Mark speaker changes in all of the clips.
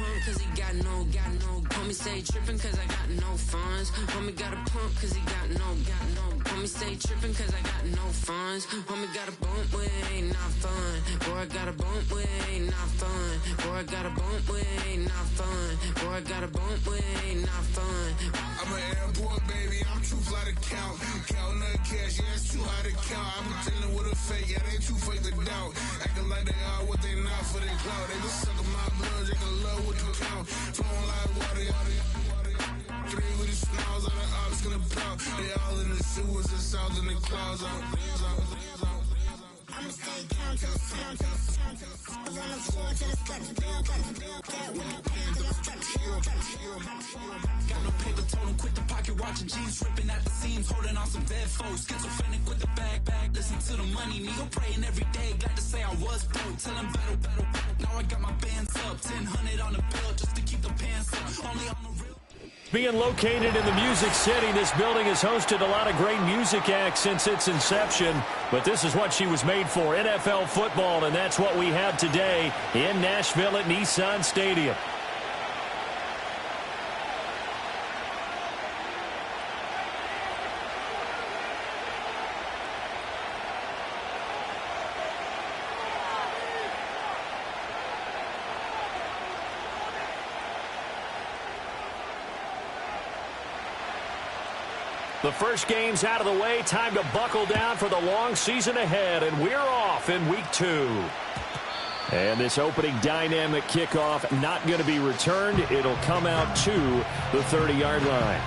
Speaker 1: pump cause he got no. Homie stay tripping cause I got no funds. Homie got a pump cause he got no. Homie stay tripping cause I got no funds. Homie got a bump with ain't not fun. Boy, I got a bump with ain't not fun. Boy, I got a bump with ain't not fun. Boy, I got a bump with ain't not fun.
Speaker 2: I'm an airport baby, I'm too fly to count. Counting the cash, yeah, it's too high to count. I'm dealing with a fake, yeah, they too fake to doubt. Acting like they are what they not for their clout. They just sucking my blood, they can love what you count. Flowing like water, three with the smiles, all the ops gonna pout. They all in the sewers, the south, and the clouds.
Speaker 3: I'ma stay down to the sound, on the floor to the steps, that with the pen to the steps.
Speaker 4: Got no paper, told him quit the pocket, watching jeans, ripping at the seams, holding on some dead foes. Schizophrenic with the bag, listen to the money, nigga praying every day, glad to say I was broke, tell him battle. Now I got my bands up, 1000 on the bill, just to keep the pants up, only on the real.
Speaker 5: Being located in the Music City, this building has hosted a lot of great music acts since its inception, but this is what she was made for, NFL football, and that's what we have today in Nashville at Nissan Stadium. The first game's out of the way. Time to buckle down for the long season ahead, and we're off in week 2. And this opening dynamic kickoff not going to be returned. It'll come out to the 30-yard line.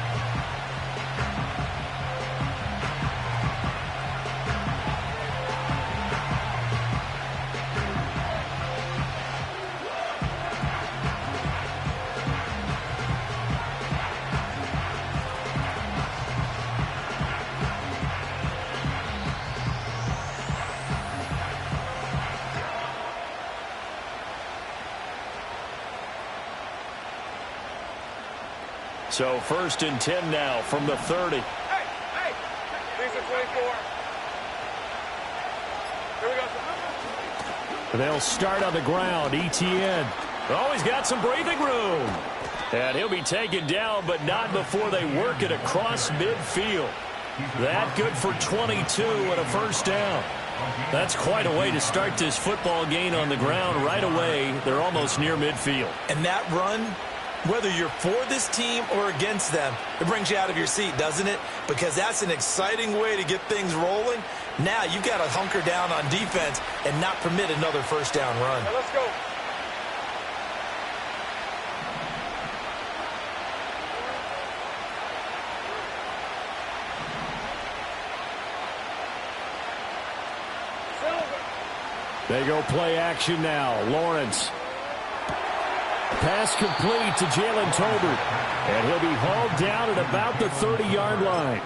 Speaker 5: So 1st and 10 now from the 30.
Speaker 6: Hey, these are 24. Here we go.
Speaker 5: They'll start on the ground. Etienne. Oh, he's got some breathing room. And he'll be taken down, but not before they work it across midfield. That good for 22 and a first down. That's quite a way to start this football game on the ground right away. They're almost near midfield.
Speaker 7: And that run, whether you're for this team or against them, it brings you out of your seat, doesn't it? Because that's an exciting way to get things rolling. Now you've got to hunker down on defense and not permit another first down run.
Speaker 6: Now let's go.
Speaker 5: They go play action now. Lawrence. Pass complete to Jalen Tolbert. And he'll be hauled down at about the 30-yard line.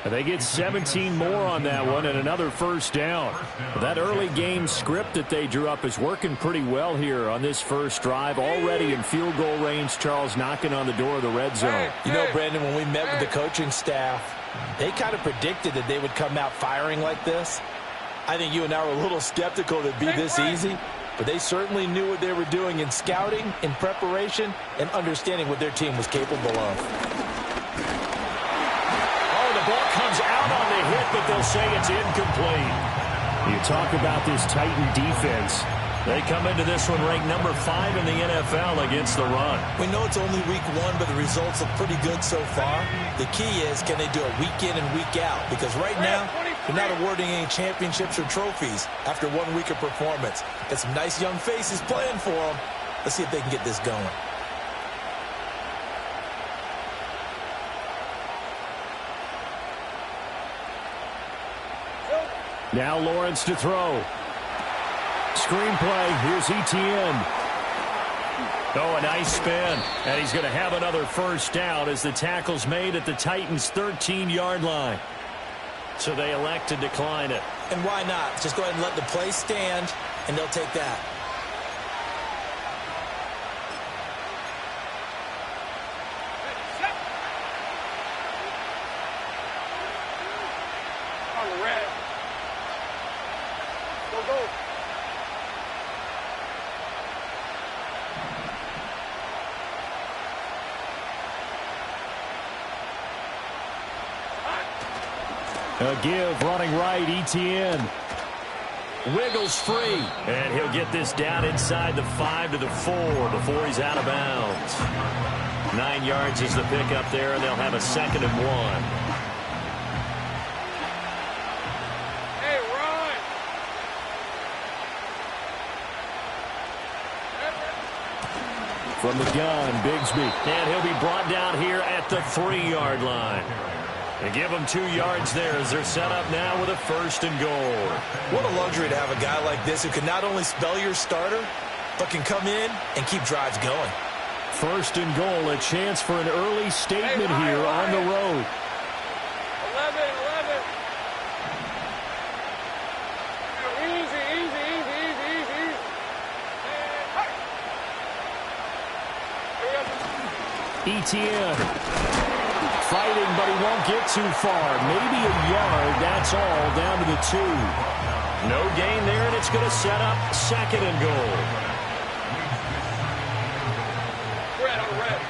Speaker 5: And they get 17 more on that one and another first down. That early game script that they drew up is working pretty well here on this first drive. Already in field goal range, Charles knocking on the door of the red zone.
Speaker 7: You know, Brandon, when we met with the coaching staff, they kind of predicted that they would come out firing like this. I think you and I were a little skeptical that it'd be this easy, but they certainly knew what they were doing in scouting, in preparation, and understanding what their team was capable of.
Speaker 5: Oh, the ball comes out on the hit, but they'll say it's incomplete. You talk about this Titan defense. They come into this one ranked number 5 in the NFL against the run.
Speaker 7: We know it's only week 1, but the results look pretty good so far. The key is, can they do it week in and week out? Because right now, they're not awarding any championships or trophies after 1 week of performance. Got some nice young faces playing for them. Let's see if they can get this going.
Speaker 5: Now Lawrence to throw. Screenplay, here's Etienne. Oh, a nice spin. And he's going to have another first down as the tackle's made at the Titans' 13-yard line. So they elect to decline it.
Speaker 7: And why not? Just go ahead and let the play stand, and they'll take that.
Speaker 6: On the red. Go.
Speaker 5: A give running right, Etienne. Wiggles free, and he'll get this down inside the 5 to the 4 before he's out of bounds. 9 yards is the pickup there, and they'll have a 2nd and 1.
Speaker 6: Hey, run!
Speaker 5: From the gun, Bigsby, and he'll be brought down here at the 3-yard line. They give him 2 yards there as they're set up now with a 1st and goal.
Speaker 7: What a luxury to have a guy like this who can not only spell your starter, but can come in and keep drives going.
Speaker 5: 1st and goal, a chance for an early statement here on the road.
Speaker 6: 11. Easy.
Speaker 5: Etienne. Fighting, but he won't get too far. Maybe a yard, that's all, down to the 2. No gain there, and it's going to set up 2nd and goal.
Speaker 6: Red on red.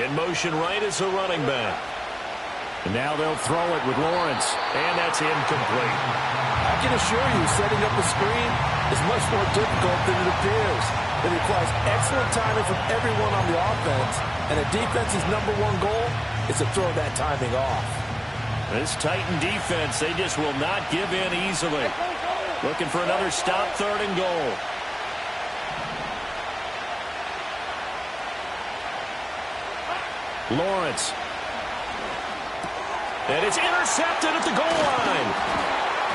Speaker 5: In motion right is a running back. And now they'll throw it with Lawrence, and that's incomplete.
Speaker 8: I can assure you, setting up a screen is much more difficult than it appears. It requires excellent timing from everyone on the offense, and a defense's #1 goal is to throw that timing off.
Speaker 5: This Titan defense, they just will not give in easily. Looking for another stop, 3rd and goal. Lawrence. And it's intercepted at the goal line.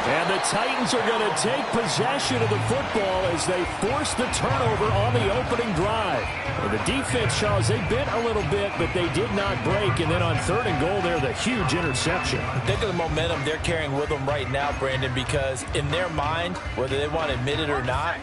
Speaker 5: And the Titans are going to take possession of the football as they force the turnover on the opening drive. And the defense, Charles, they bit a little bit, but they did not break. And then on 3rd and goal there, the huge interception.
Speaker 7: Think of the momentum they're carrying with them right now, Brandon, because in their mind, whether they want to admit it or not,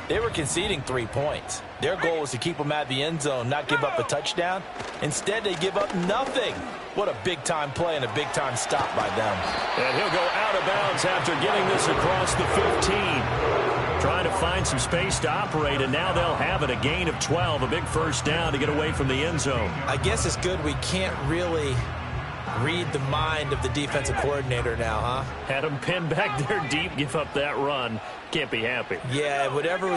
Speaker 7: they were conceding 3 points. Their goal was to keep them out of the end zone, not give up a touchdown. Instead, they give up nothing. What a big-time play and a big-time stop by them.
Speaker 5: And he'll go out of bounds after getting this across the 15. Trying to find some space to operate, and now they'll have it. A gain of 12, a big 1st down to get away from the end zone.
Speaker 7: I guess it's good we can't really read the mind of the defensive coordinator now, huh?
Speaker 5: Had him pinned back there deep, give up that run. Can't be happy.
Speaker 7: Yeah, whatever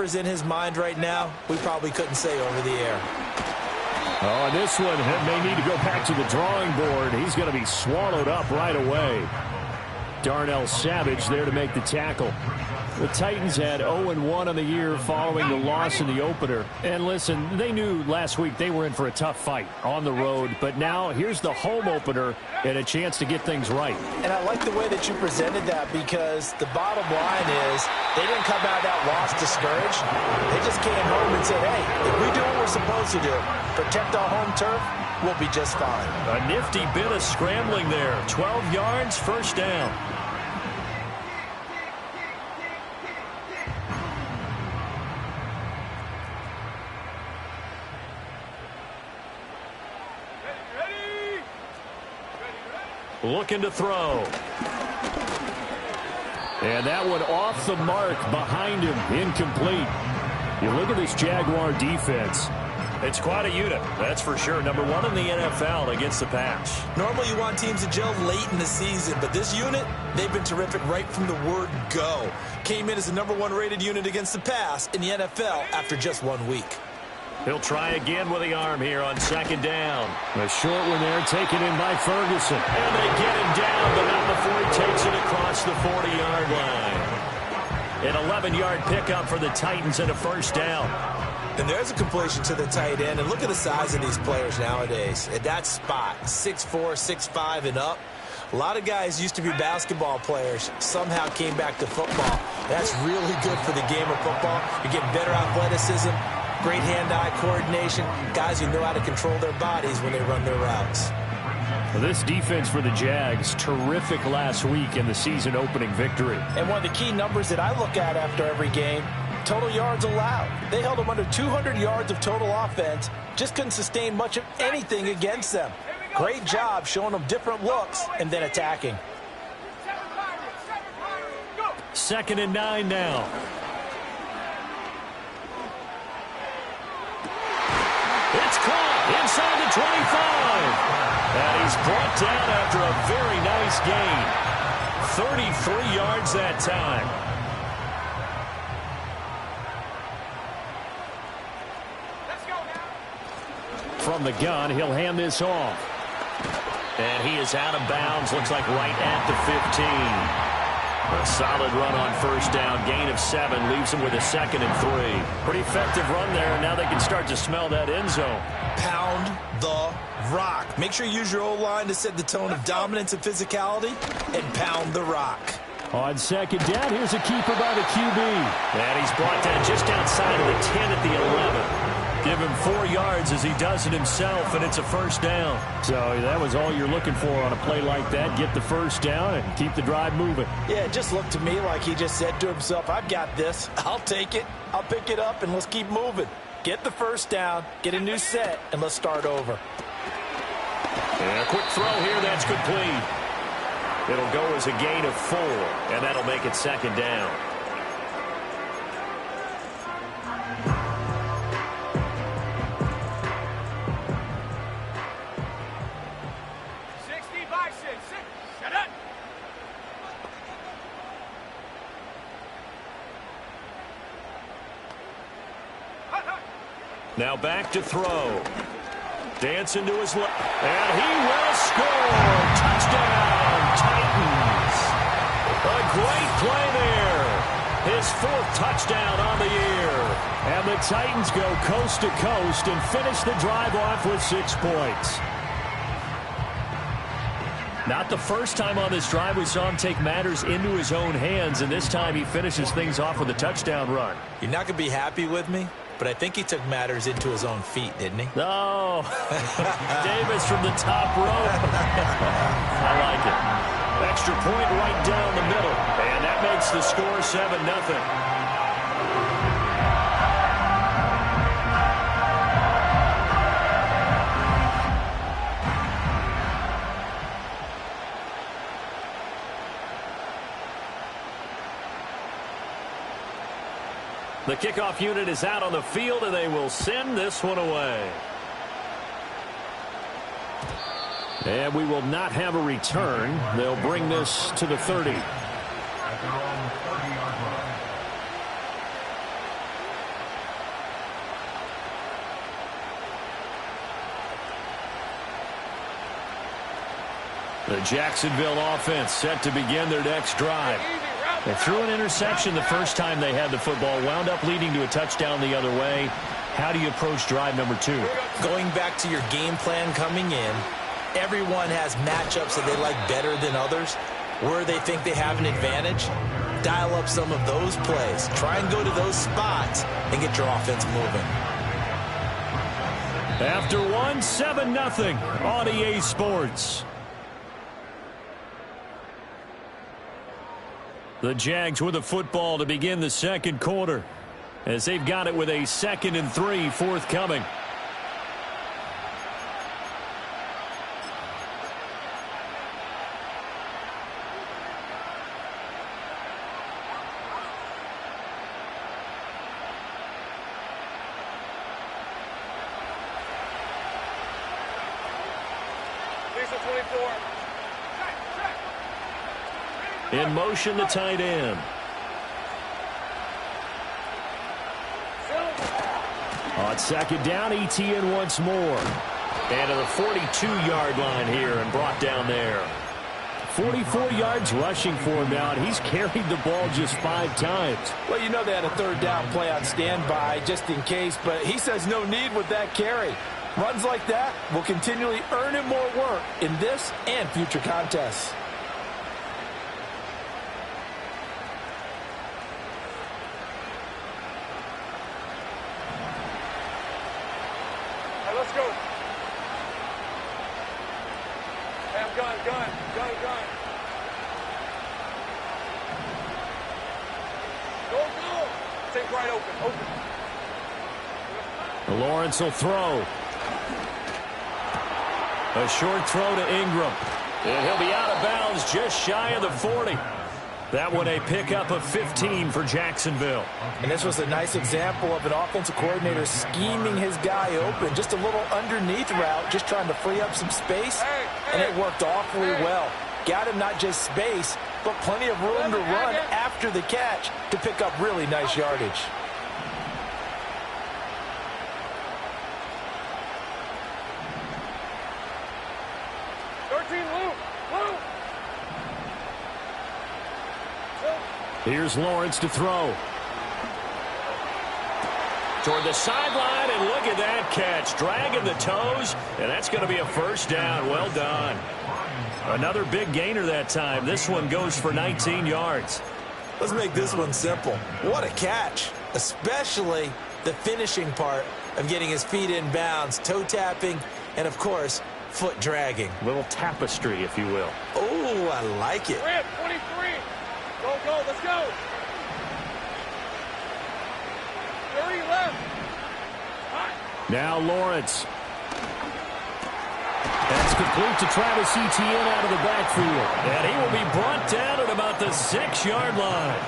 Speaker 7: is in his mind right now, we probably couldn't say over the air.
Speaker 5: Oh, and this one may need to go back to the drawing board. He's going to be swallowed up right away. Darnell Savage there to make the tackle. The Titans had 0-1 on the year following the loss in the opener. And listen, they knew last week they were in for a tough fight on the road. But now here's the home opener and a chance to get things right.
Speaker 7: And I like the way that you presented that, because the bottom line is they didn't come out of that loss discouraged. They just came home and said, hey, if we do what we're supposed to do, protect our home turf, we'll be just fine.
Speaker 5: A nifty bit of scrambling there. 12 yards, 1st down. Looking to throw. And that one off the mark behind him. Incomplete. You look at this Jaguar defense. It's quite a unit, that's for sure. #1 in the NFL against the pass.
Speaker 7: Normally you want teams to gel late in the season, but this unit, they've been terrific right from the word go. Came in as the #1 rated unit against the pass in the NFL after just 1 week.
Speaker 5: He'll try again with the arm here on 2nd down. A short one there taken in by Ferguson. And they get him down, but not before he takes it across the 40-yard line. An 11-yard pickup for the Titans and a 1st down.
Speaker 7: And there's a completion to the tight end. And look at the size of these players nowadays. At that spot, 6'4", 6'5", and up. A lot of guys used to be basketball players, somehow came back to football. That's really good for the game of football. You're getting better athleticism, great hand-eye coordination, guys who know how to control their bodies when they run their routes.
Speaker 5: Well, this defense for the Jags, terrific last week in the season-opening victory.
Speaker 7: And one of the key numbers that I look at after every game, total yards allowed. They held them under 200 yards of total offense, just couldn't sustain much of anything against them. Great job showing them different looks and then attacking.
Speaker 5: 2nd and 9 now. And he's brought down after a very nice gain. 33 yards that time.
Speaker 6: Let's go now.
Speaker 5: From the gun, he'll hand this off. And he is out of bounds. Looks like right at the 15. A solid run on first down. Gain of 7 leaves him with a 2nd and 3. Pretty effective run there. Now they can start to smell that end zone.
Speaker 7: Pound the rock. Make sure you use your O-line to set the tone of dominance and physicality, and pound the rock.
Speaker 5: On second down, here's a keeper by the QB. And he's brought down just outside of the 10 at the 11. Give him 4 yards as he does it himself, and it's a first down. So that was all you're looking for on a play like that. Get the first down and keep the drive moving.
Speaker 7: Yeah, it just looked to me like he just said to himself, I've got this. I'll take it. I'll pick it up, and let's keep moving. Get the first down, get a new set, and let's start over.
Speaker 5: And a quick throw here, that's complete. It'll go as a gain of 4, and that'll make it 2nd down. Now back to throw. Dancing to his left. And he will score. Touchdown, Titans. A great play there. His 4th touchdown on the year. And the Titans go coast to coast and finish the drive off with 6 points. Not the first time on this drive we saw him take matters into his own hands, and this time he finishes things off with a touchdown run.
Speaker 7: You're not going to be happy with me, but I think he took matters into his own feet, didn't he?
Speaker 5: No. Davis from the top rope. I like it. Extra point right down the middle. And that makes the score 7-0. The kickoff unit is out on the field, and they will send this one away. And we will not have a return. They'll bring this to the 30. The Jacksonville offense set to begin their next drive. They threw an interception the first time they had the football, wound up leading to a touchdown the other way. How do you approach drive number 2?
Speaker 7: Going back to your game plan coming in, everyone has matchups that they like better than others. Where they think they have an advantage, dial up some of those plays. Try and go to those spots and get your offense moving.
Speaker 5: After 7-0 on EA Sports. The Jags with the football to begin the second quarter, as they've got it with a 2nd and 3 forthcoming. In motion, the tight end. On second down, ETN once more. And to the 42-yard line here and brought down there. 44 yards rushing for him now, and he's carried the ball just 5 times.
Speaker 8: Well, you know they had a 3rd down play on standby just in case, but he says no need with that carry. Runs like that will continually earn him more work in this and future contests.
Speaker 6: Let's go. Hey, I'm gun. Go. Take right open.
Speaker 5: Lawrence will throw. A short throw to Ingram. And he'll be out of bounds just shy of the 40. That one a pickup of 15 for Jacksonville.
Speaker 7: And this was a nice example of an offensive coordinator scheming his guy open. Just a little underneath route, just trying to free up some space, and it worked awfully well. Got him not just space, but plenty of room to run after the catch to pick up really nice yardage.
Speaker 5: Here's Lawrence to throw. Toward the sideline, and look at that catch. Dragging the toes, and that's going to be a first down. Well done. Another big gainer that time. This one goes for 19 yards.
Speaker 7: Let's make this one simple. What a catch, especially the finishing part of getting his feet in bounds, toe tapping, and, of course, foot dragging.
Speaker 5: Little tapestry, if you will.
Speaker 7: Oh, I like it.
Speaker 6: 23. Go, let's go. 30 left.
Speaker 5: Now Lawrence. That's complete to Travis Etienne out of the backfield. And he will be brought down at about the 6-yard line.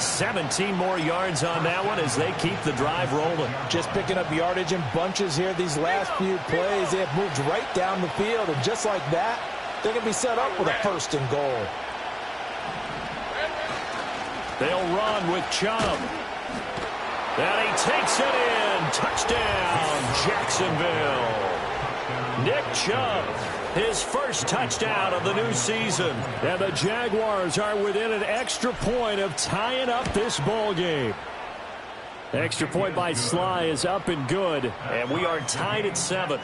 Speaker 5: 17 more yards on that one as they keep the drive rolling.
Speaker 7: Just picking up yardage in bunches here these last few plays. They have moved right down the field, and just like that, they're going to be set up with a 1st and goal.
Speaker 5: They'll run with Chubb. And he takes it in. Touchdown, Jacksonville. Nick Chubb, his first touchdown of the new season. And the Jaguars are within an extra point of tying up this ball game. Extra point by Sly is up and good. And we are tied at 7.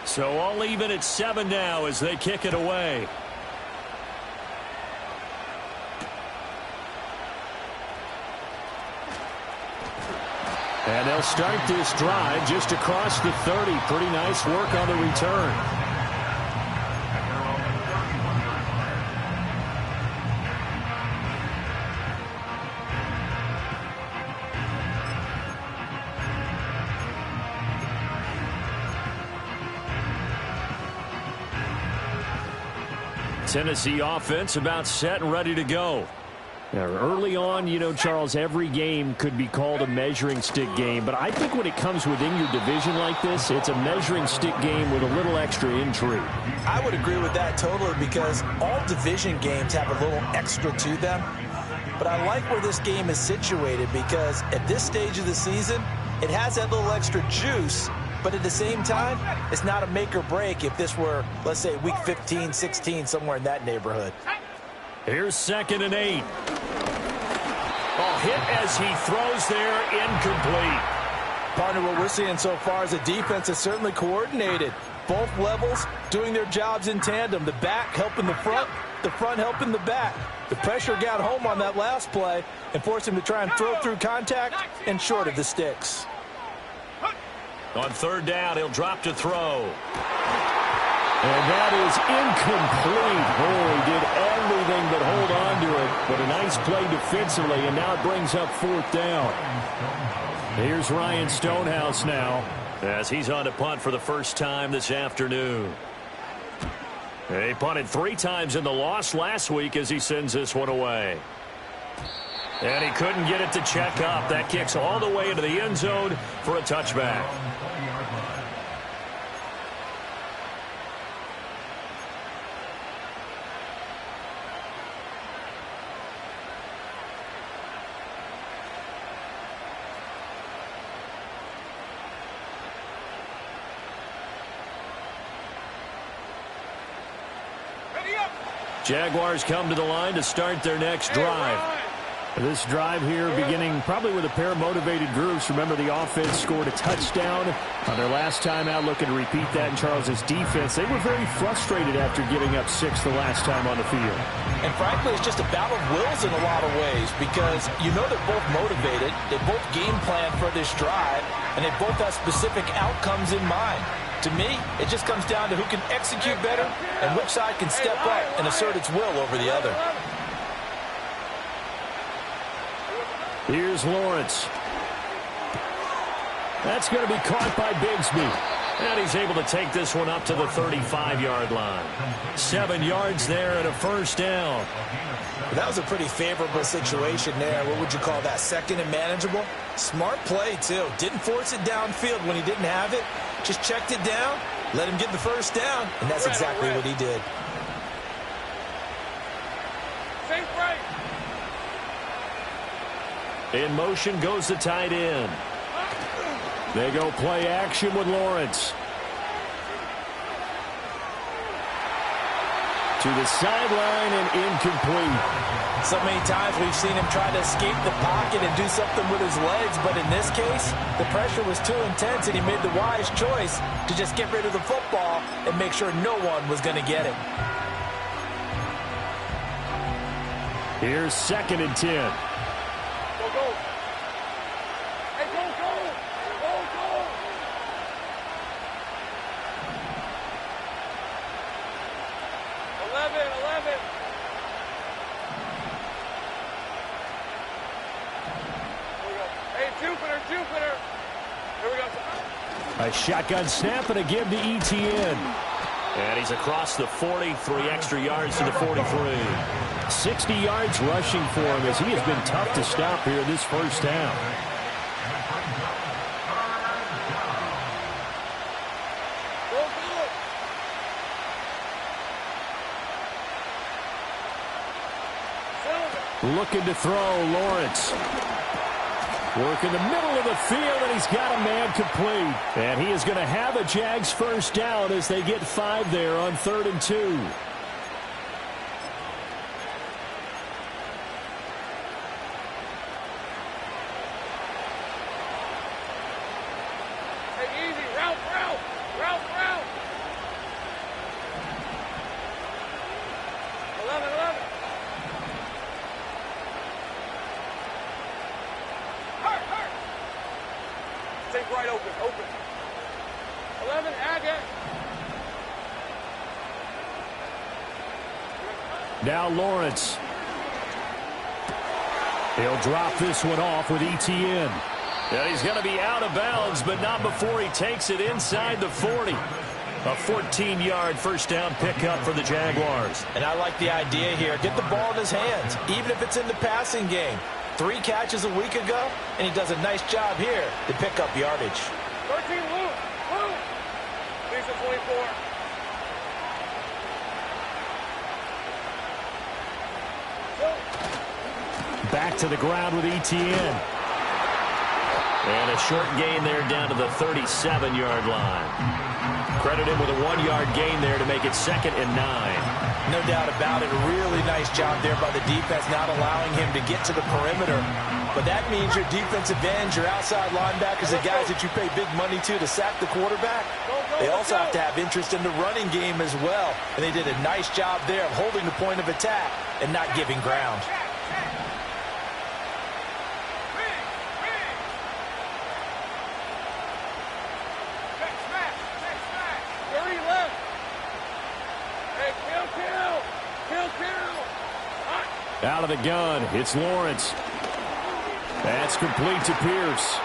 Speaker 5: So all even at 7 now as they kick it away. And they'll start this drive just across the 30. Pretty nice work on the return. Tennessee offense about set and ready to go. Now, early on, you know, Charles, every game could be called a measuring stick game. But I think when it comes within your division like this, it's a measuring stick game with a little extra intrigue.
Speaker 7: I would agree with that totally because all division games have a little extra to them. But I like where this game is situated because at this stage of the season, it has that little extra juice. But at the same time, it's not a make or break if this were, let's say, week 15, 16, somewhere in that neighborhood.
Speaker 5: Here's 2nd and 8. Oh, hit as he throws there, incomplete.
Speaker 7: Partner, what we're seeing so far is a defense that's certainly coordinated. Both levels doing their jobs in tandem. The back helping the front helping the back. The pressure got home on that last play and forced him to try and throw through contact and short of the sticks.
Speaker 5: On 3rd down, he'll drop to throw. And that is incomplete. Oh, he did everything but hold on to it. But a nice play defensively, and now it brings up 4th down. Here's Ryan Stonehouse now as he's on to punt for the first time this afternoon. He punted 3 times in the loss last week as he sends this one away. And he couldn't get it to check up. That kicks all the way into the end zone for a touchback. Jaguars come to the line to start their next drive. This drive here beginning probably with a pair of motivated groups. Remember, the offense scored a touchdown on their last time out, looking to repeat that in Charles's defense. They were very frustrated after giving up 6 the last time on the field.
Speaker 7: And frankly, it's just a battle of wills in a lot of ways because you know they're both motivated. They both game plan for this drive, and they both have specific outcomes in mind. To me, it just comes down to who can execute better and which side can step up and assert its will over the other.
Speaker 5: Here's Lawrence. That's going to be caught by Bigsby. And he's able to take this one up to the 35-yard line. 7 yards there and a first down.
Speaker 7: That was a pretty favorable situation there. What would you call that? Second and manageable? Smart play, too. Didn't force it downfield when he didn't have it. Just checked it down, let him get the first down, and that's exactly what he did.
Speaker 5: In motion goes the tight end. They go play action with Lawrence. To the sideline and incomplete.
Speaker 7: So many times we've seen him try to escape the pocket and do something with his legs, but in this case, the pressure was too intense and he made the wise choice to just get rid of the football and make sure no one was going to get it.
Speaker 5: Here's 2nd and 10. A shotgun snap and a give to Etienne. And he's across the 40, 3 extra yards to the 43. 60 yards rushing for him as he has been tough to stop here this first half. Looking to throw, Lawrence. Work in the middle of the field, and he's got a man complete. And he is going to have a Jags first down as they get 5 there on 3rd and 2.
Speaker 6: Hey, easy. Route. Route. 11. Take right open. 11, Agate.
Speaker 5: Now Lawrence. He'll drop this one off with Etienne. And he's going to be out of bounds, but not before he takes it inside the 40. A 14-yard first down pickup for the Jaguars.
Speaker 7: And I like the idea here. Get the ball in his hands, even if it's in the passing game. 3 catches a week ago, and he does a nice job here to pick up yardage.
Speaker 6: 13, Luke. Lisa 24.
Speaker 5: Back to the ground with Etienne. And a short gain there down to the 37-yard line. Credit him with a 1-yard gain there to make it 2nd and 9.
Speaker 7: No doubt about it. A really nice job there by the defense, not allowing him to get to the perimeter. But that means your defensive ends, your outside linebackers, the guys that you pay big money to sack the quarterback, they also have to have interest in the running game as well. And they did a nice job there of holding the point of attack and not giving ground.
Speaker 5: Out of the gun, it's Lawrence. That's complete to Pierce.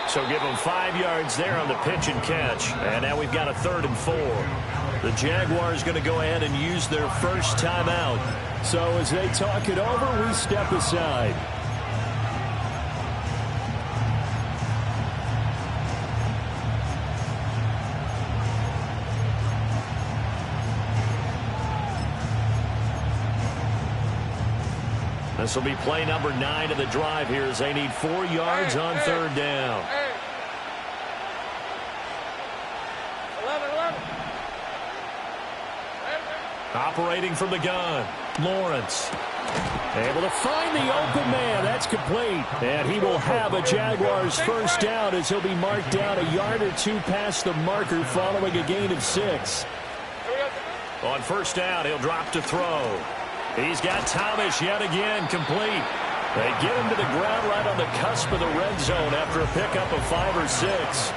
Speaker 5: So give him 5 yards there on the pitch and catch. And now we've got a 3rd and 4. The Jaguars going to go ahead and use their first timeout. So as they talk it over, we step aside. This will be play number 9 of the drive here as they need 4 yards on 3rd down.
Speaker 6: 11.
Speaker 5: Operating from the gun, Lawrence. Able to find the open man. That's complete. And he will have a Jaguars first down as he'll be marked down a yard or two past the marker following a gain of 6. On first down, he'll drop to throw. He's got Thomas yet again complete. They get him to the ground right on the cusp of the red zone after a pickup of 5 or 6.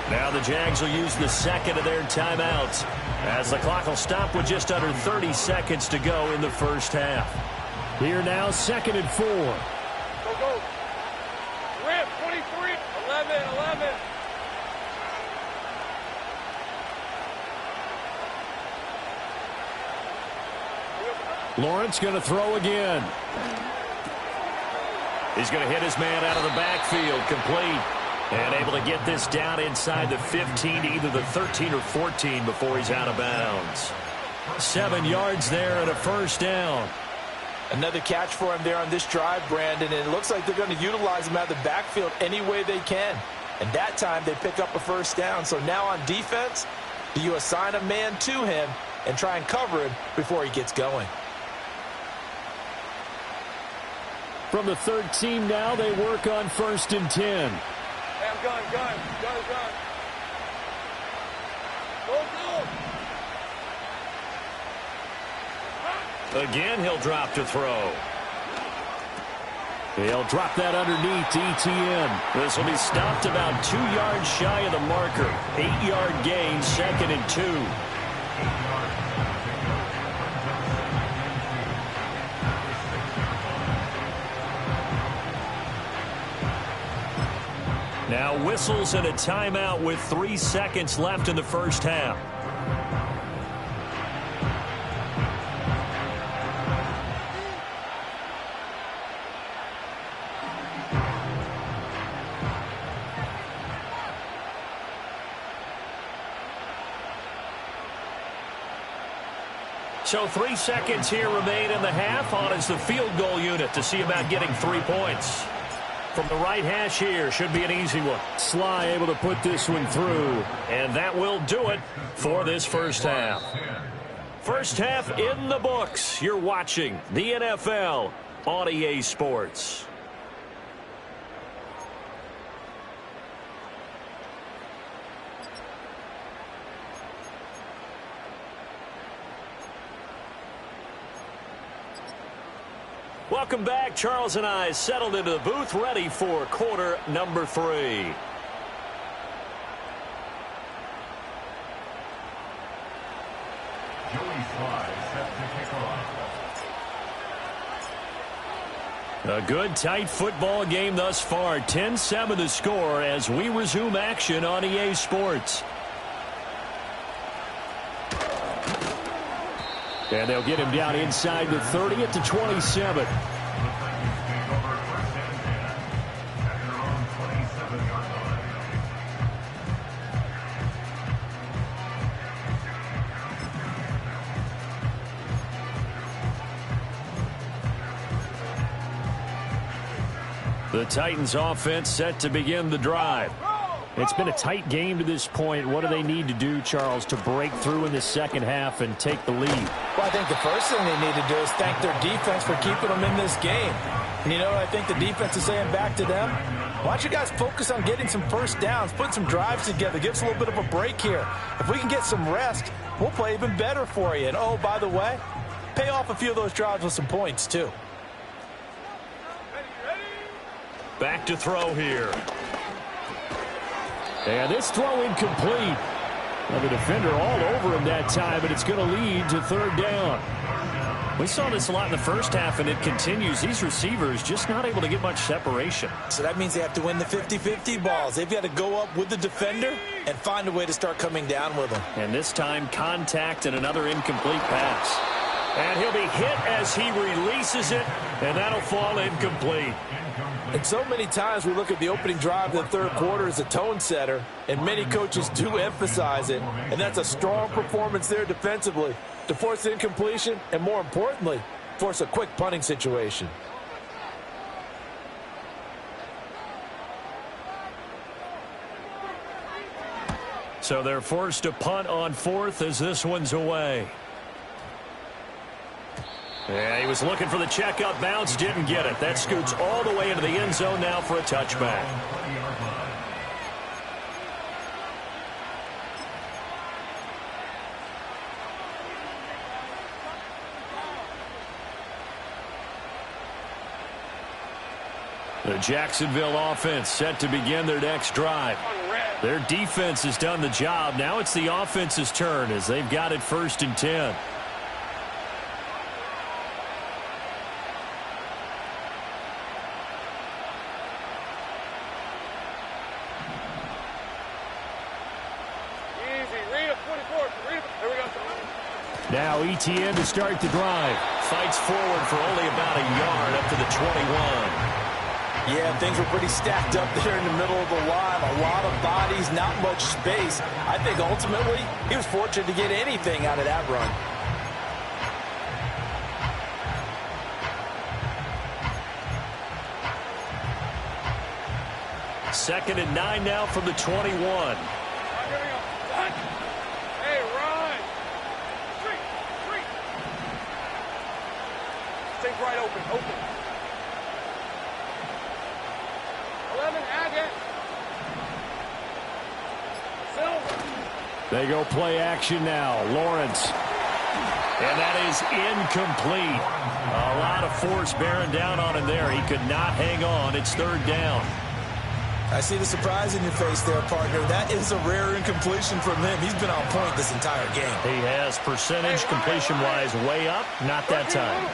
Speaker 5: Now the Jags will use the second of their timeouts as the clock will stop with just under 30 seconds to go in the first half. Here now, 2nd and 4.
Speaker 6: Go, go. Rip, 23, 11.
Speaker 5: Lawrence going to throw again. He's going to hit his man out of the backfield, complete. And able to get this down inside the 15 to either the 13 or 14 before he's out of bounds. 7 yards there and a first down.
Speaker 7: Another catch for him there on this drive, Brandon, and it looks like they're going to utilize him out of the backfield any way they can. And that time they pick up a first down. So now on defense, do you assign a man to him and try and cover him before he gets going?
Speaker 5: From the 13 now, they work on 1st and 10.
Speaker 6: Hey, I'm gun. Go.
Speaker 5: Again, he'll drop to throw. He'll drop that underneath to ETN. This will be stopped about 2 yards shy of the marker. 8-yard gain, 2nd and 2. Now whistles and a timeout with 3 seconds left in the first half. So 3 seconds here remain in the half. On is the field goal unit to see about getting 3 points. From the right hash here, should be an easy one. Sly able to put this one through. And that will do it for this first half. First half in the books. You're watching the NFL on EA Sports. Welcome back. Charles and I settled into the booth, ready for quarter number 3. A good, tight football game thus far. 10-7 the score as we resume action on EA Sports. And they'll get him down inside the 30 at the 27. The Titans offense set to begin the drive. It's been a tight game to this point. What do they need to do, Charles, to break through in the second half and take the lead?
Speaker 7: Well, I think the first thing they need to do is thank their defense for keeping them in this game. And you know what I think the defense is saying back to them? Why don't you guys focus on getting some first downs, put some drives together, give us a little bit of a break here. If we can get some rest, we'll play even better for you. And, oh, by the way, pay off a few of those drives with some points, too.
Speaker 5: Back to throw here. And this throw incomplete. Well, the defender all over him that time, but it's going to lead to third down. We saw this a lot in the first half, and it continues. These receivers just not able to get much separation.
Speaker 7: So that means they have to win the 50-50 balls. They've got to go up with the defender and find a way to start coming down with them.
Speaker 5: And this time, contact and another incomplete pass. And he'll be hit as he releases it, and that'll fall incomplete.
Speaker 7: And so many times we look at the opening drive of the third quarter as a tone setter, and many coaches do emphasize it. And that's a strong performance there defensively to force incompletion and, more importantly, force a quick punting situation.
Speaker 5: So they're forced to punt on fourth as this one's away. Yeah, he was looking for the checkup bounce, didn't get it. That scoots all the way into the end zone now for a touchback. The Jacksonville offense set to begin their next drive. Their defense has done the job. Now it's the offense's turn as they've got it 1st and 10. Now ETN to start the drive. Fights forward for only about a yard up to the 21.
Speaker 7: Yeah, things were pretty stacked up there in the middle of the line. A lot of bodies, not much space. I think ultimately he was fortunate to get anything out of that run.
Speaker 5: Second and 9 now from the 21.
Speaker 6: Hey, run! Street! Stay right open. 11, Agate. Silver.
Speaker 5: They go play action now. Lawrence. And that is incomplete. A lot of force bearing down on him there. He could not hang on. It's 3rd down.
Speaker 7: I see the surprise in your face there, partner. That is a rare incompletion from him. He's been on point this entire game.
Speaker 5: He has percentage completion-wise way up. Not that time.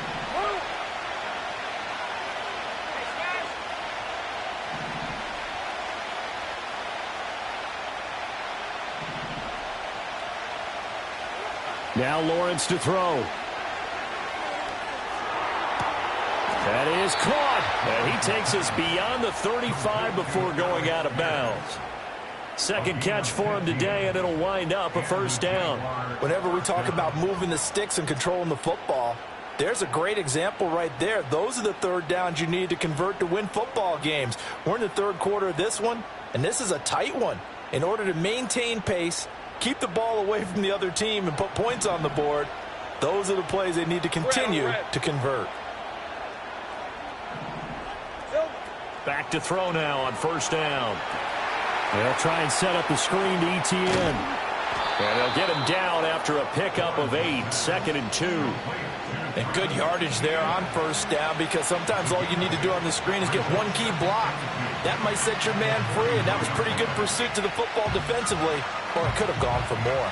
Speaker 5: Now Lawrence to throw. That is caught. And he takes us beyond the 35 before going out of bounds. Second catch for him today, and it'll wind up a 1st down.
Speaker 7: Whenever we talk about moving the sticks and controlling the football, there's a great example right there. Those are the 3rd downs you need to convert to win football games. We're in the 3rd quarter of this one, and this is a tight one. In order to maintain pace, keep the ball away from the other team, and put points on the board, those are the plays they need to continue to convert.
Speaker 5: Back to throw now on 1st down. They'll try and set up the screen to ETN. And they'll get him down after a pickup of 8. 2nd and 2.
Speaker 7: And good yardage there on 1st down, because sometimes all you need to do on the screen is get one key block. That might set your man free, and that was pretty good pursuit to the football defensively, or it could have gone for more.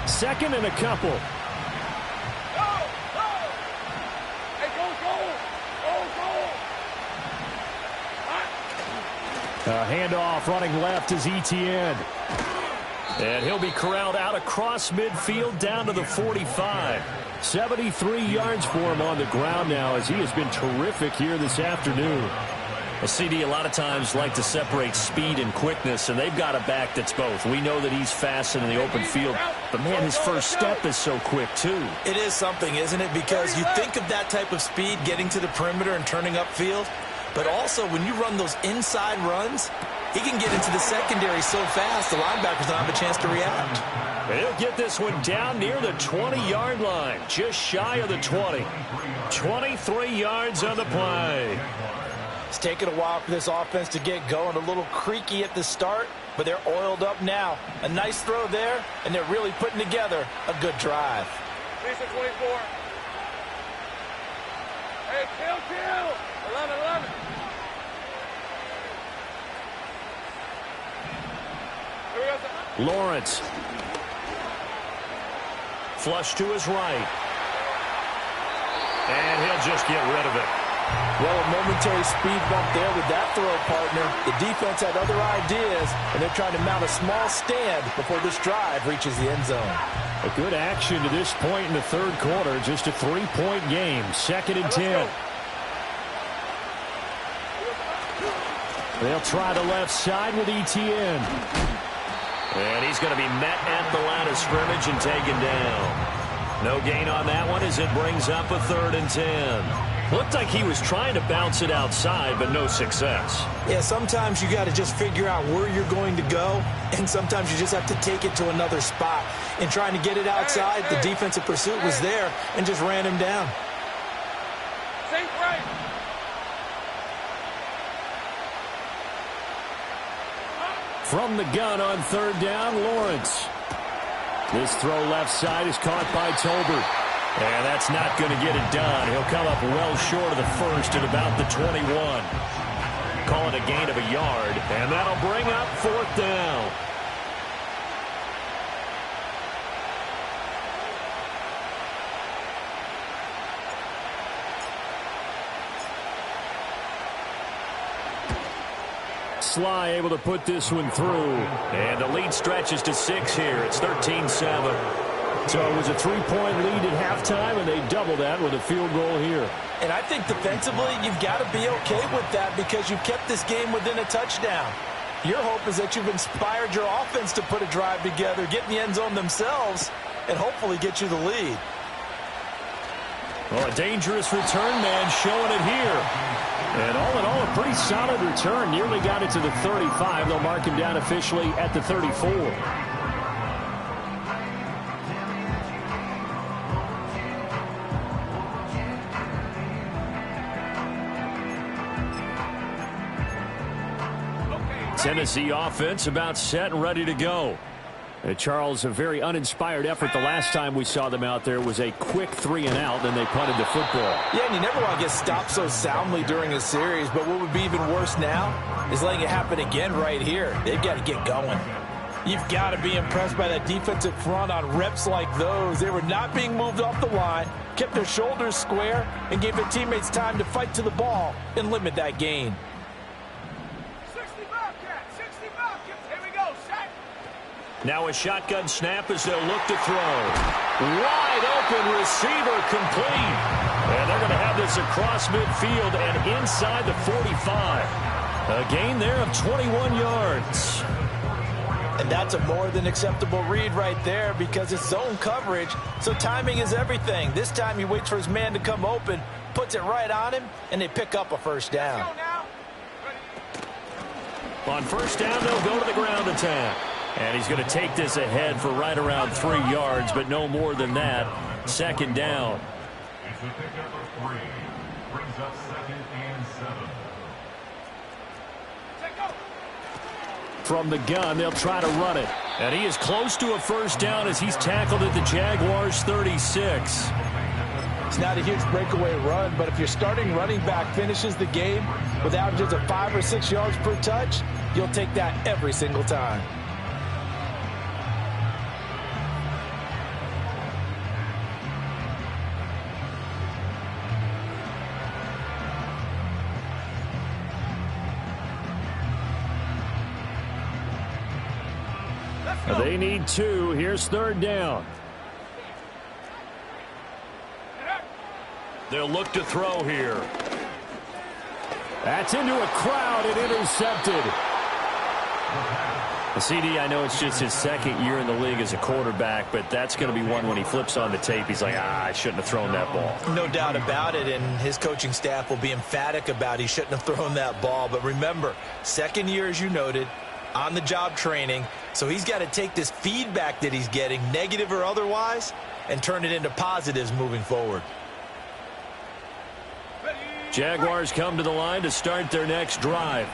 Speaker 5: 2nd and a couple. A handoff running left is ETN. And he'll be corralled out across midfield down to the 45. 73 yards for him on the ground now, as he has been terrific here this afternoon. Well, CD, a lot of times like to separate speed and quickness, and they've got a back that's both. We know that he's fast in the open field, but man, his first step is so quick too.
Speaker 7: It is something, isn't it? Because you think of that type of speed getting to the perimeter and turning upfield, but also when you run those inside runs, he can get into the secondary so fast the linebackers don't have a chance to react.
Speaker 5: He'll get this one down near the 20-yard line, just shy of the 20. 23 yards on the play.
Speaker 7: It's taken a while for this offense to get going. A little creaky at the start, but they're oiled up now. A nice throw there, and they're really putting together a good drive.
Speaker 6: 24. Hey, kill. 11.
Speaker 5: Lawrence. Flush to his right. And he'll just get rid of it.
Speaker 7: Well, a momentary speed bump there with that throw, partner. The defense had other ideas, and they're trying to mount a small stand before this drive reaches the end zone.
Speaker 5: A good action to this point in the 3rd quarter. Just a 3-point game. 2nd and 10. They'll try the left side with ETN. And he's going to be met at the line of scrimmage and taken down. No gain on that one as it brings up a 3rd and 10. Looked like he was trying to bounce it outside, but no success.
Speaker 7: Yeah, sometimes you got to just figure out where you're going to go, and sometimes you just have to take it to another spot. In trying to get it outside, the defensive pursuit was there and just ran him down.
Speaker 6: Sink right.
Speaker 5: From the gun on 3rd down, Lawrence. This throw left side is caught by Tolbert. And that's not going to get it done. He'll come up well short of the first at about the 21. Call it a gain of a yard, and that'll bring up 4th down. Sly able to put this one through. And the lead stretches to 6 here. It's 13-7. So it was a 3-point lead at halftime, and they double that with a field goal here.
Speaker 7: And I think defensively, you've got to be okay with that because you've kept this game within a touchdown. Your hope is that you've inspired your offense to put a drive together, get in the end zone themselves, and hopefully get you the lead.
Speaker 5: Well, a dangerous return man showing it here. And all in all, a pretty solid return. Nearly got it to the 35. They'll mark him down officially at the 34. Tennessee offense about set and ready to go. Charles, a very uninspired effort the last time we saw them out there. Was a quick 3-and-out, then they punted the football.
Speaker 7: Yeah, and you never want to get stopped so soundly during a series, but what would be even worse now is letting it happen again right here. They've got to get going. You've got to be impressed by that defensive front on reps like those. They were not being moved off the line, kept their shoulders square, and gave their teammates time to fight to the ball and limit that gain.
Speaker 5: Now a shotgun snap as they'll look to throw. Wide open receiver complete. And they're going to have this across midfield and inside the 45. A gain there of 21 yards.
Speaker 7: And that's a more than acceptable read right there because it's zone coverage, so timing is everything. This time he waits for his man to come open, puts it right on him, and they pick up a 1st down.
Speaker 5: On 1st down, they'll go to the ground attack. And he's going to take this ahead for right around 3 yards, but no more than that. 2nd down. From the gun, they'll try to run it. And he is close to a 1st down as he's tackled at the Jaguars' 36.
Speaker 7: It's not a huge breakaway run, but if your starting running back finishes the game with averages of 5 or 6 yards per touch, you'll take that every single time.
Speaker 5: They need 2. Here's 3rd down. They'll look to throw here. That's into a crowd and intercepted. The CD, I know it's just his 2nd year in the league as a quarterback, but that's going to be one when he flips on the tape. He's like, I shouldn't have thrown that ball.
Speaker 7: No doubt about it, and his coaching staff will be emphatic about he shouldn't have thrown that ball. But remember, 2nd year, as you noted, on-the-job training, so he's got to take this feedback that he's getting, negative or otherwise, and turn it into positives moving forward.
Speaker 5: Jaguars come to the line to start their next drive.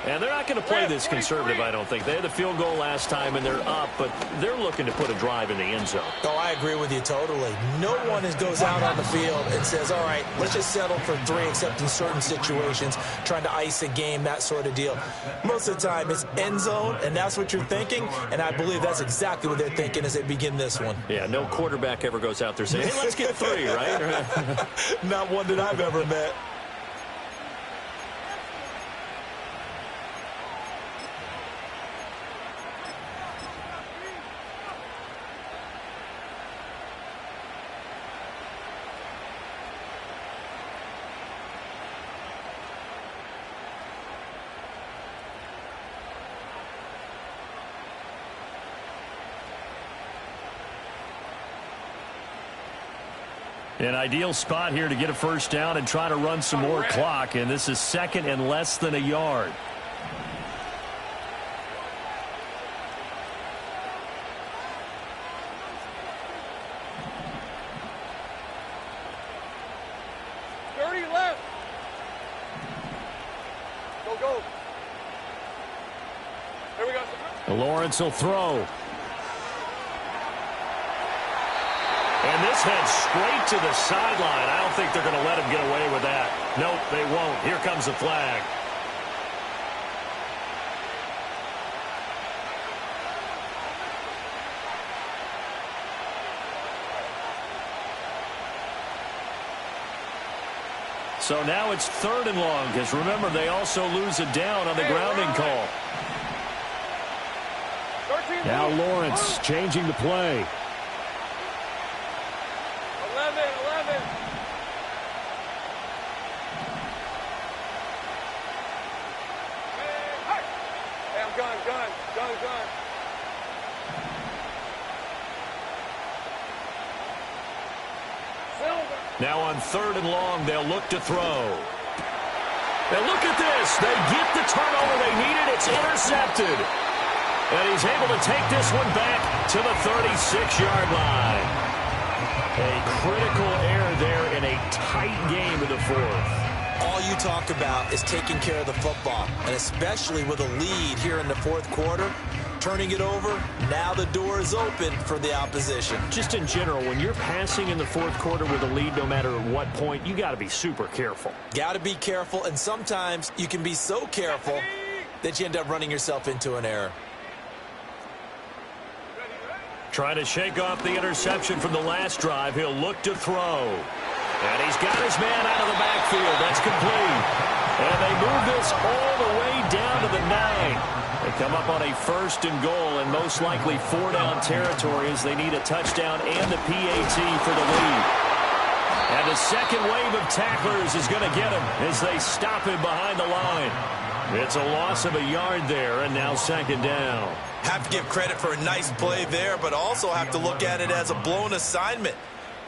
Speaker 5: And they're not going to play this conservative, I don't think. They had the field goal last time, and they're up, but they're looking to put a drive in the end zone.
Speaker 7: Oh, I agree with you totally. No one goes out on the field and says, all right, let's just settle for 3, except in certain situations, trying to ice a game, that sort of deal. Most of the time, it's end zone, and that's what you're thinking, and I believe that's exactly what they're thinking as they begin this one.
Speaker 5: Yeah, no quarterback ever goes out there saying, hey, let's get 3, right?
Speaker 7: Not one that I've ever met.
Speaker 5: An ideal spot here to get a first down and try to run some more clock, and this is second and less than a yard. Lawrence will throw. And this heads straight to the sideline. I don't think they're going to let him get away with that. Nope, they won't. Here comes the flag. So now it's 3rd and long, because remember, they also lose a down on the grounding call. Now Lawrence changing the play.
Speaker 6: 11. Hey, I'm gun.
Speaker 5: Now on 3rd and long, they'll look to throw. And look at this. They get the turnover they needed. It's intercepted. And he's able to take this one back to the 36-yard line. A critical error there in a tight game in the 4th.
Speaker 7: All you talk about is taking care of the football, and especially with a lead here in the 4th quarter, turning it over, now the door is open for the opposition.
Speaker 5: Just in general, when you're passing in the 4th quarter with a lead, no matter at what point, you got to be super careful.
Speaker 7: Got to be careful, and sometimes you can be so careful that you end up running yourself into an error.
Speaker 5: Trying to shake off the interception from the last drive. He'll look to throw. And he's got his man out of the backfield. That's complete. And they move this all the way down to the 9. They come up on a 1st and goal, and most likely 4-down territory as they need a touchdown and the PAT for the lead. And the second wave of tacklers is going to get him as they stop him behind the line. It's a loss of a yard there, and now 2nd down.
Speaker 7: Have to give credit for a nice play there, but also have to look at it as a blown assignment.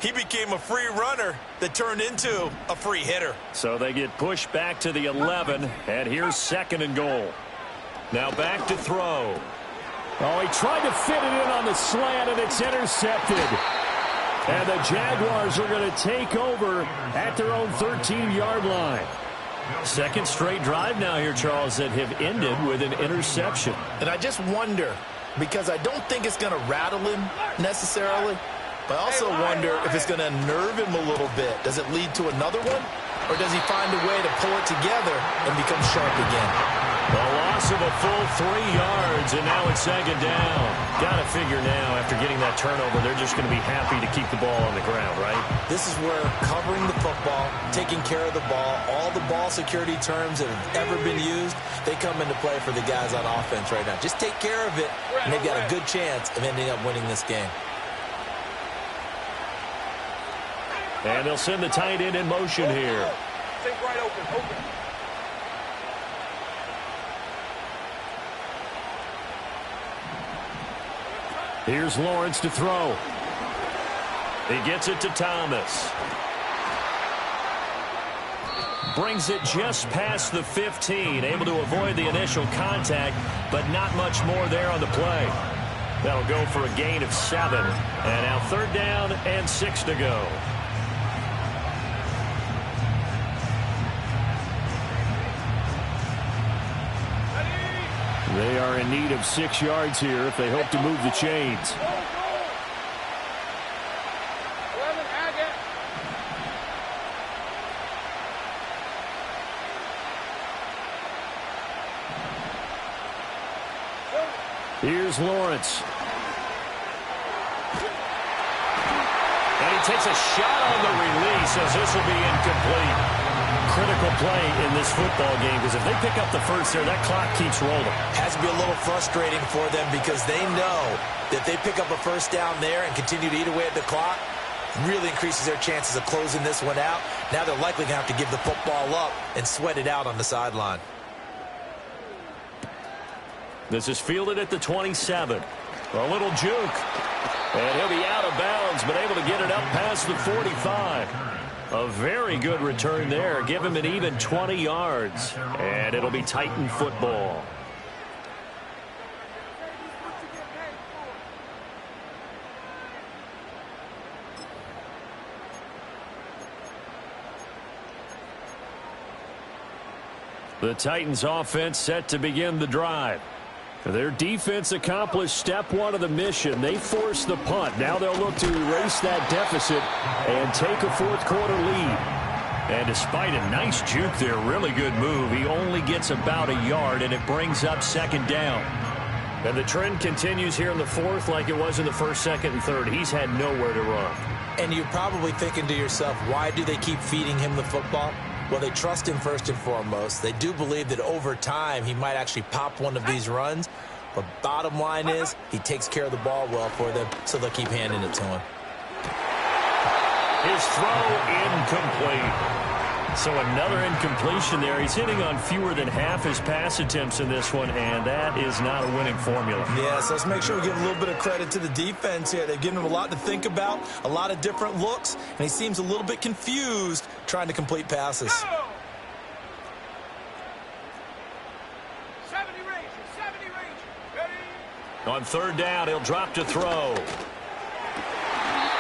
Speaker 7: He became a free runner that turned into a free hitter.
Speaker 5: So they get pushed back to the 11, and here's 2nd and goal. Now back to throw. Oh, he tried to fit it in on the slant, and it's intercepted. And the Jaguars are going to take over at their own 13-yard line. Second straight drive now here, Charles, that have ended with an interception.
Speaker 8: And I just wonder, because I don't think it's going to rattle him necessarily, but I also wonder if it's going to unnerve him a little bit. Does it lead to another one? Or does he find a way to pull it together and become sharp again?
Speaker 5: A loss of a full 3 yards, and now it's 2nd down. Got to figure now, after getting that turnover, they're just going to be happy to keep the ball on the ground, right?
Speaker 7: This is where covering the football, taking care of the ball, all the ball security terms that have ever been used, they come into play for the guys on offense right now. Just take care of it, and they've got a good chance of ending up winning this game.
Speaker 5: And they'll send the tight end in motion here.
Speaker 6: Think right open.
Speaker 5: Here's Lawrence to throw. He gets it to Thomas. Brings it just past the 15. Able to avoid the initial contact, but not much more there on the play. That'll go for a gain of 7. And now 3rd down and 6 to go. They are in need of 6 yards here if they hope to move the chains.
Speaker 6: 11, Agate.
Speaker 5: Here's Lawrence. And he takes a shot on the release as this will be incomplete. Critical play in this football game, because if they pick up the first there, that clock keeps rolling.
Speaker 7: Has to be a little frustrating for them because they know that they pick up a first down there and continue to eat away at the clock, really increases their chances of closing this one out. Now they're likely going to have to give the football up and sweat it out on the sideline.
Speaker 5: This is fielded at the 27. A little juke. And he'll be out of bounds, but able to get it up past the 45. A very good return there. Give him an even 20 yards. And it'll be Titan football. The Titans offense set to begin the drive. Their defense accomplished step one of the mission. They forced the punt. Now they'll look to erase that deficit and take a fourth quarter lead. And despite a nice juke there, really good move, he only gets about a yard, and it brings up second down. And the trend continues here in the fourth like it was in the first, second, and third. He's had nowhere to run.
Speaker 7: And you're probably thinking to yourself, why do they keep feeding him the football? Well, they trust him first and foremost. They do believe that over time he might actually pop one of these runs. But bottom line is he takes care of the ball well for them, so they'll keep handing it to him.
Speaker 5: His throw incomplete. So another incompletion there. He's hitting on fewer than half his pass attempts in this one, and that is not a winning formula.
Speaker 7: Yeah, so let's make sure we give a little bit of credit to the defense here. They've given him a lot to think about, a lot of different looks, and he seems a little bit confused trying to complete passes.
Speaker 6: 70 range. Ready?
Speaker 5: On third down, he'll drop to throw.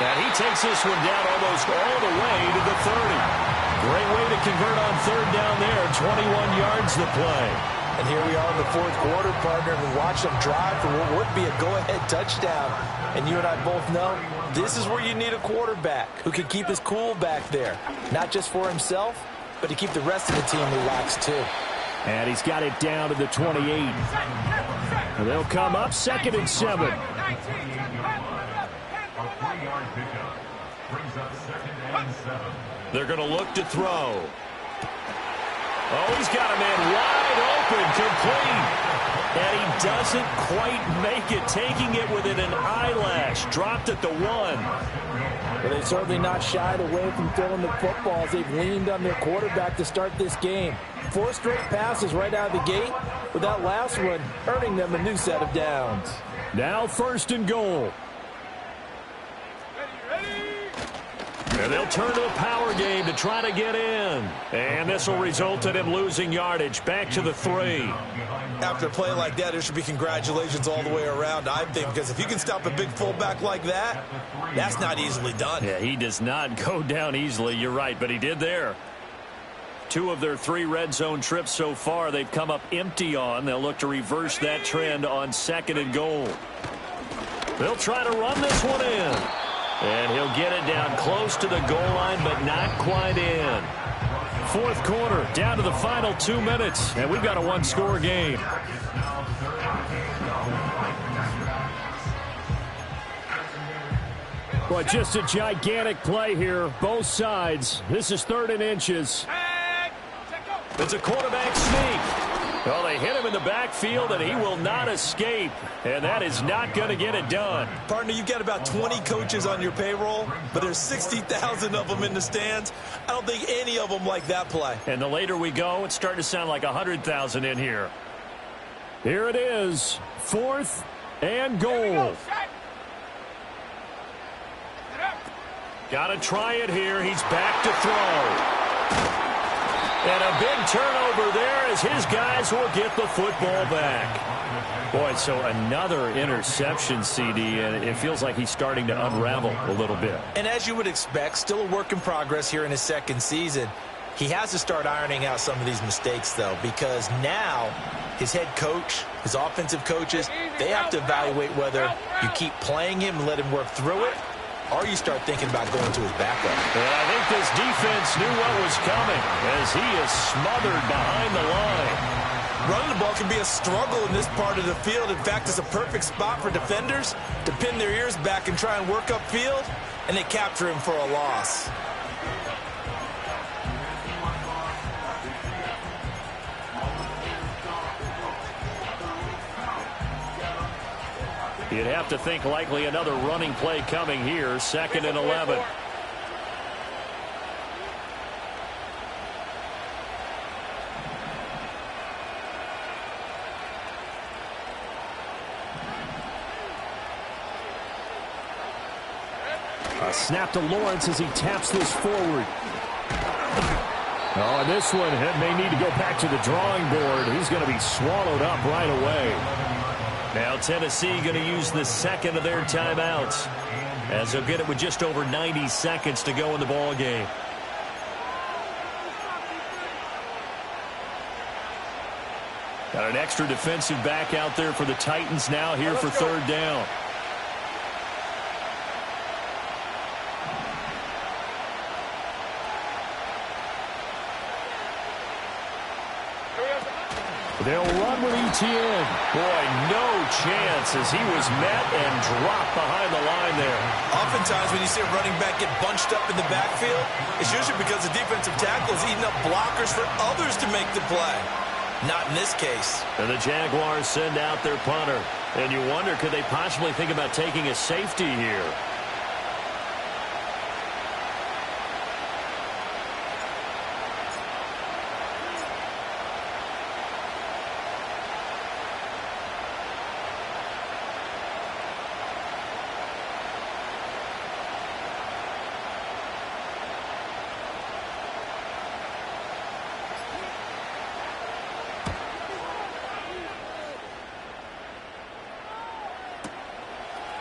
Speaker 5: And he takes this one down almost all the way to the 30. Great way to convert on third down there. 21 yards the play.
Speaker 7: And here we are in the fourth quarter, partner, and we watch them drive for what would be a go-ahead touchdown. And you and I both know this is where you need a quarterback who can keep his cool back there. Not just for himself, but to keep the rest of the team relaxed too.
Speaker 5: And he's got it down to the 28. And they'll come up second and 7. They're going to look to throw. Oh, he's got a man wide open, complete. And he doesn't quite make it, taking it within an eyelash. Dropped at the 1.
Speaker 7: But they've certainly not shied away from throwing the football as they've leaned on their quarterback to start this game. 4 straight passes right out of the gate, with that last one earning them a new set of downs.
Speaker 5: Now first and goal. And they'll turn to the power game to try to get in. And this will result in him losing yardage. Back to the 3.
Speaker 7: After a play like that, there should be congratulations all the way around, I think, because if you can stop a big fullback like that, that's not easily done.
Speaker 5: Yeah, he does not go down easily. You're right, but he did there. 2 of their 3 red zone trips so far, they've come up empty on. They'll look to reverse that trend on second and goal. They'll try to run this one in. And he'll get it down close to the goal line, but not quite in. Fourth quarter, down to the final 2 minutes, and we've got a 1-score game. Well, just a gigantic play here, both sides. This is 3rd and inches. It's a quarterback sneak. Well, they hit him in the backfield, and he will not escape. And that is not going to get it done.
Speaker 7: Partner, you've got about 20 coaches on your payroll, but there's 60,000 of them in the stands. I don't think any of them like that play.
Speaker 5: And the later we go, it's starting to sound like 100,000 in here. Here it is, 4th and goal. Got to try it here. He's back to throw. And a big turnover there as his guys will get the football back. Boy, so another interception, CD, and it feels like he's starting to unravel a little bit.
Speaker 7: And as you would expect, still a work in progress here in his second season. He has to start ironing out some of these mistakes, though, because now his head coach, his offensive coaches, they have to evaluate whether you keep playing him and let him work through it, or you start thinking about going to his backup.
Speaker 5: And I think this defense knew what was coming as he is smothered behind the line.
Speaker 7: Running the ball can be a struggle in this part of the field. In fact, it's a perfect spot for defenders to pin their ears back and try and work upfield, and they capture him for a loss.
Speaker 5: You'd have to think likely another running play coming here, 2nd and 11. Snap to Lawrence as he taps this forward. Oh, and this one may need to go back to the drawing board. He's going to be swallowed up right away. Now Tennessee going to use the second of their timeouts, as they'll get it with just over 90 seconds to go in the ball game. Got an extra defensive back out there for the Titans now here for third down. They'll run with Etienne. Boy, no chance as he was met and dropped behind the line there.
Speaker 7: Oftentimes when you see a running back get bunched up in the backfield, it's usually because the defensive tackle is eating up blockers for others to make the play. Not in this case.
Speaker 5: And the Jaguars send out their punter. And you wonder, could they possibly think about taking a safety here?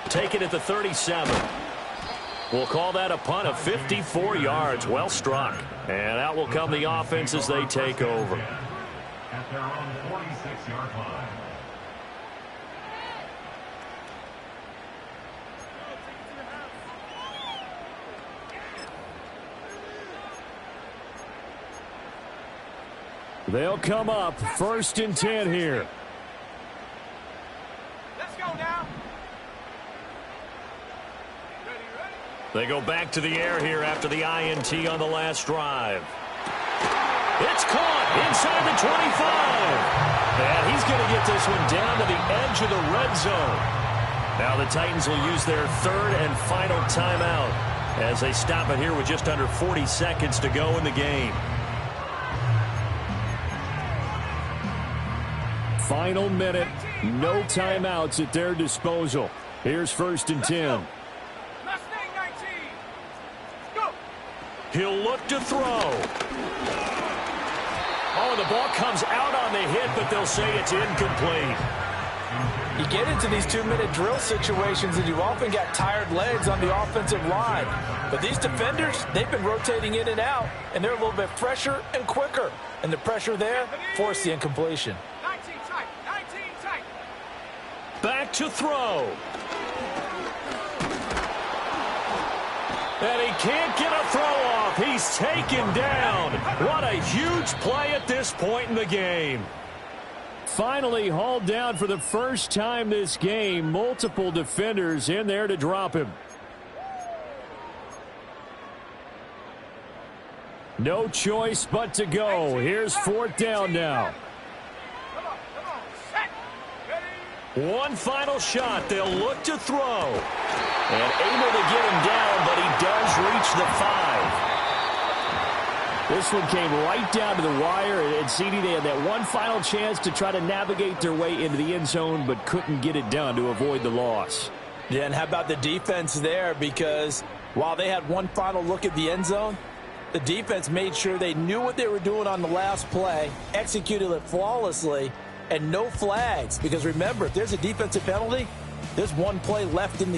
Speaker 5: Taken at the 37. We'll call that a punt of 54 yards. Well struck. And out will come the offense as they take over.
Speaker 9: At their own 46-yard line.
Speaker 5: They'll come up 1st and 10 here.
Speaker 6: Let's go now.
Speaker 5: They go back to the air here after the INT on the last drive. It's caught inside the 25. And he's going to get this one down to the edge of the red zone. Now the Titans will use their third and final timeout as they stop it here with just under 40 seconds to go in the game. Final minute. No timeouts at their disposal. Here's 1st and 10. He'll look to throw. Oh, the ball comes out on the hit, but they'll say it's incomplete.
Speaker 8: You get into these 2-minute drill situations, and you often got tired legs on the offensive line. But these defenders, they've been rotating in and out, and they're a little bit fresher and quicker. And the pressure there forced the incompletion.
Speaker 6: 19 tight, 19 tight.
Speaker 5: Back to throw. And he can't get a throw off. He's taken down. What a huge play at this point in the game. Finally hauled down for the first time this game. Multiple defenders in there to drop him. No choice but to go. Here's 4th down now. One final shot. They'll look to throw. And able to get him down, but he does reach the 5. This one came right down to the wire, and CD, they had that one final chance to try to navigate their way into the end zone, but couldn't get it done to avoid the loss.
Speaker 8: Yeah, and how about the defense there? Because while they had one final look at the end zone, the defense made sure they knew what they were doing on the last play, executed it flawlessly, and no flags. Because remember, if there's a defensive penalty, there's one play left in the game.